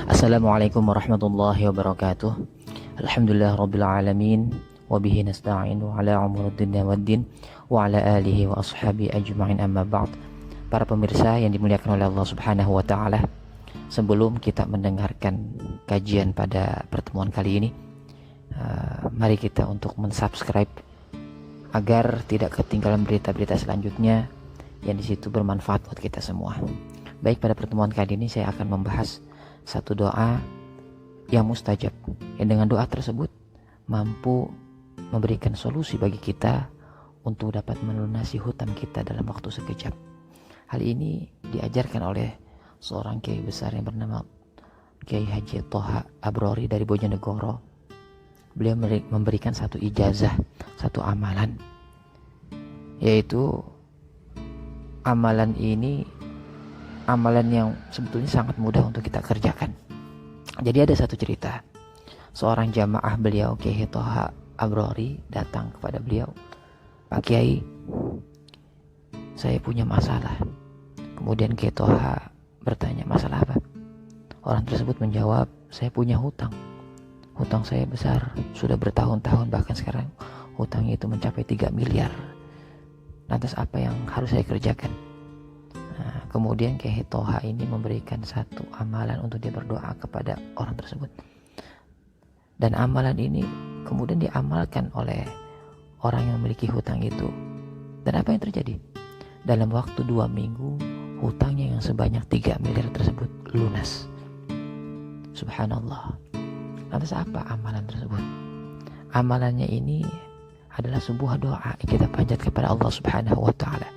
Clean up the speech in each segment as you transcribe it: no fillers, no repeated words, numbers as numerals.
Assalamualaikum warahmatullahi wabarakatuh. Alhamdulillah rabbil alamin wa bihi nasta'inu ala umuruddin waddin wa ala alihi wa ashabi ajma'in, amma ba'd. Para pemirsa yang dimuliakan oleh Allah Subhanahu wa taala, sebelum kita mendengarkan kajian pada pertemuan kali ini, mari kita untuk mensubscribe agar tidak ketinggalan berita-berita selanjutnya yang di situ bermanfaat buat kita semua. Baik, pada pertemuan kali ini saya akan membahas satu doa yang mustajab, yang dengan doa tersebut mampu memberikan solusi bagi kita untuk dapat melunasi hutang kita dalam waktu sekejap. Hal ini diajarkan oleh seorang kiai besar yang bernama Kiai Haji Thoha Abrori dari Bojonegoro. Beliau memberikan satu ijazah, satu amalan, yaitu amalan ini amalan yang sebetulnya sangat mudah untuk kita kerjakan. Jadi ada satu cerita, seorang jamaah beliau Kiai Thoha Abrori datang kepada beliau, "Pak Kiai, saya punya masalah." Kemudian Kiai Thoha bertanya, "Masalah apa?" Orang tersebut menjawab, "Saya punya hutang. Hutang saya besar, sudah bertahun-tahun, bahkan sekarang hutangnya itu mencapai 3 miliar. Lantas apa yang harus saya kerjakan?" Nah, kemudian Kiai Thoha ini memberikan satu amalan untuk dia berdoa kepada orang tersebut. Dan amalan ini kemudian diamalkan oleh orang yang memiliki hutang itu. Dan apa yang terjadi? Dalam waktu 2 minggu, hutangnya yang sebanyak 3 miliar tersebut lunas. Subhanallah. Lantas apa amalan tersebut? Amalannya ini adalah sebuah doa yang kita panjat kepada Allah Subhanahu wa taala.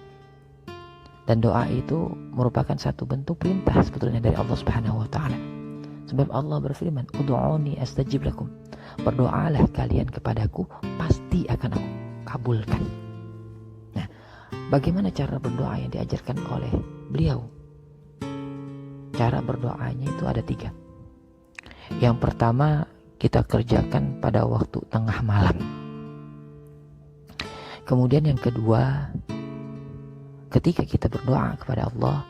Dan doa itu merupakan satu bentuk perintah sebetulnya dari Allah Subhanahu wa taala. Sebab Allah berfirman, "Ud'uni astajib lakum." Berdoalah kalian kepadaku, pasti akan aku kabulkan. Nah, bagaimana cara berdoa yang diajarkan oleh beliau? Cara berdoanya itu ada 3. Yang pertama, kita kerjakan pada waktu tengah malam. Kemudian yang kedua, ketika kita berdoa kepada Allah,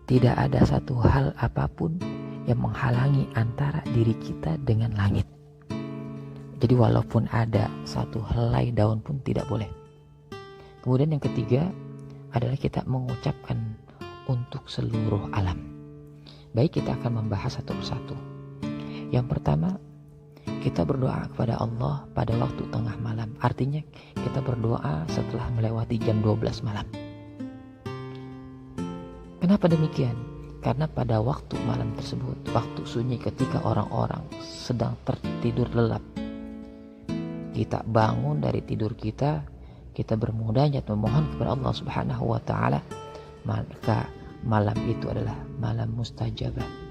tidak ada satu hal apapun yang menghalangi antara diri kita dengan langit. Jadi walaupun ada satu helai daun pun tidak boleh. Kemudian yang ketiga adalah kita mengucapkan untuk seluruh alam. Baik, kita akan membahas satu persatu. Yang pertama, kita berdoa kepada Allah pada waktu tengah malam. Artinya kita berdoa setelah melewati jam 12 malam. Kenapa demikian? Karena pada waktu malam tersebut, waktu sunyi ketika orang-orang sedang tertidur lelap, kita bangun dari tidur kita, kita bermunajat memohon kepada Allah Subhanahu wa taala, maka malam itu adalah malam mustajabah.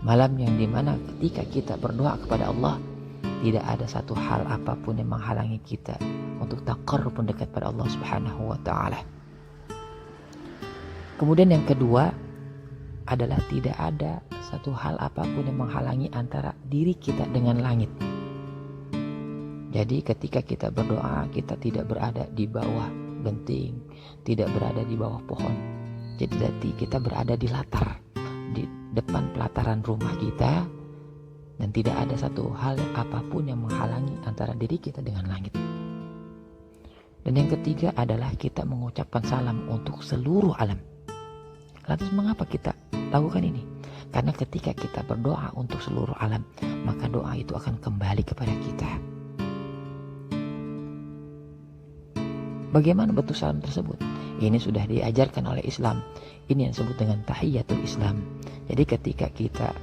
Malam yang dimana ketika kita berdoa kepada Allah, tidak ada satu hal apapun yang menghalangi kita untuk taqarrub mendekat pada Allah Subhanahu wa taala. Kemudian yang kedua adalah tidak ada satu hal apapun yang menghalangi antara diri kita dengan langit. Jadi ketika kita berdoa, kita tidak berada di bawah genting, tidak berada di bawah pohon. Jadi kita berada di latar, di depan pelataran rumah kita, dan tidak ada satu hal apapun yang menghalangi antara diri kita dengan langit. Dan yang ketiga adalah kita mengucapkan salam untuk seluruh alam. Lantas mengapa kita lakukan ini? Karena ketika kita berdoa untuk seluruh alam, maka doa itu akan kembali kepada kita. Bagaimana bentuk salam tersebut? Ini sudah diajarkan oleh Islam. Ini yang disebut dengan tahiyatul Islam. Jadi ketika kita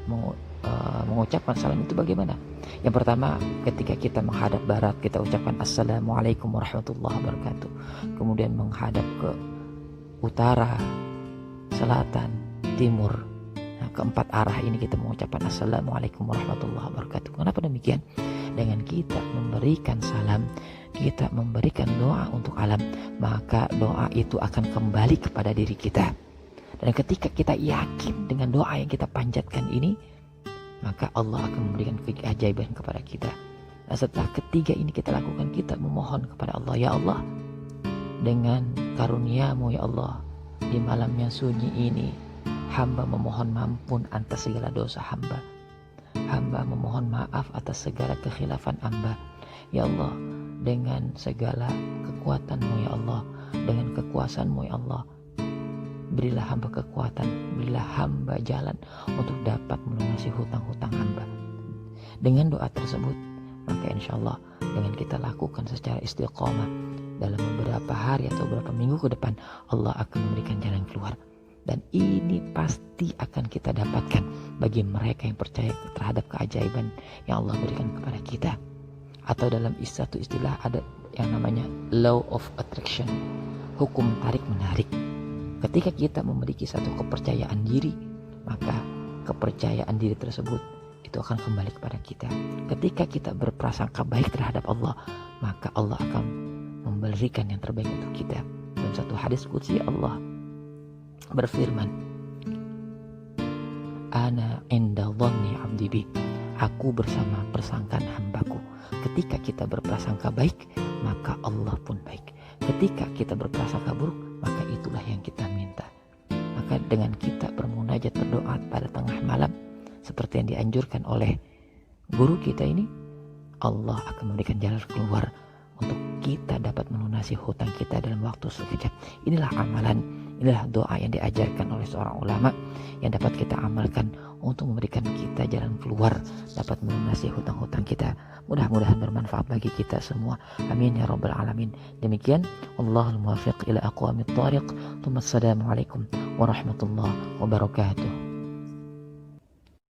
mengucapkan salam itu bagaimana? Yang pertama, ketika kita menghadap barat, kita ucapkan Assalamualaikum warahmatullahi wabarakatuh. Kemudian menghadap ke utara, selatan, timur. Nah, keempat arah ini kita mengucapkan Assalamualaikum warahmatullahi wabarakatuh. Kenapa demikian? Dengan kita memberikan salam, kita memberikan doa untuk alam, maka doa itu akan kembali kepada diri kita. Dan ketika kita yakin dengan doa yang kita panjatkan ini, maka Allah akan memberikan keajaiban kepada kita. Nah, setelah ketiga ini kita lakukan, kita memohon kepada Allah, "Ya Allah, dengan karunia-Mu ya Allah, di malam yang sunyi ini, Hamba memohon ampun atas segala dosa hamba. Hamba memohon maaf atas segala kekhilafan hamba. Ya Allah, dengan segala kekuatan-Mu ya Allah, dengan kekuasaan-Mu ya Allah, berilah hamba kekuatan, berilah hamba jalan untuk dapat melunasi hutang-hutang hamba. Dengan doa tersebut, maka insya Allah dengan kita lakukan secara istiqomah dalam beberapa hari atau beberapa minggu ke depan, Allah akan memberikan jalan keluar. Dan ini pasti akan kita dapatkan bagi mereka yang percaya terhadap keajaiban yang Allah berikan kepada kita. Atau dalam satu istilah ada yang namanya law of attraction, hukum tarik menarik. Ketika kita memiliki satu kepercayaan diri, maka kepercayaan diri tersebut itu akan kembali kepada kita. Ketika kita berprasangka baik terhadap Allah, maka Allah akan memberikan yang terbaik untuk kita. Dalam satu hadis qudsi Allah berfirman, Ana inda dhanni abdi bi. Aku bersama persangkaan hambaku. Ketika kita berprasangka baik, maka Allah pun baik. Ketika kita berprasangka buruk, maka itulah yang kita minta. Maka dengan kita bermunajat berdoa pada tengah malam, seperti yang dianjurkan oleh guru kita ini, Allah akan memberikan jalan keluar untuk kita dapat melunasi hutang kita dalam waktu sekejap. Inilah amalan, inilah doa yang diajarkan oleh seorang ulama yang dapat kita amalkan untuk memberikan kita jalan keluar, dapat melunasi hutang-hutang kita. Mudah-mudahan bermanfaat bagi kita semua. Amin ya rabbal alamin. Demikian, Allahul muwaffiq ila aqwamit thariq. Assalamualaikum warahmatullahi wabarakatuh.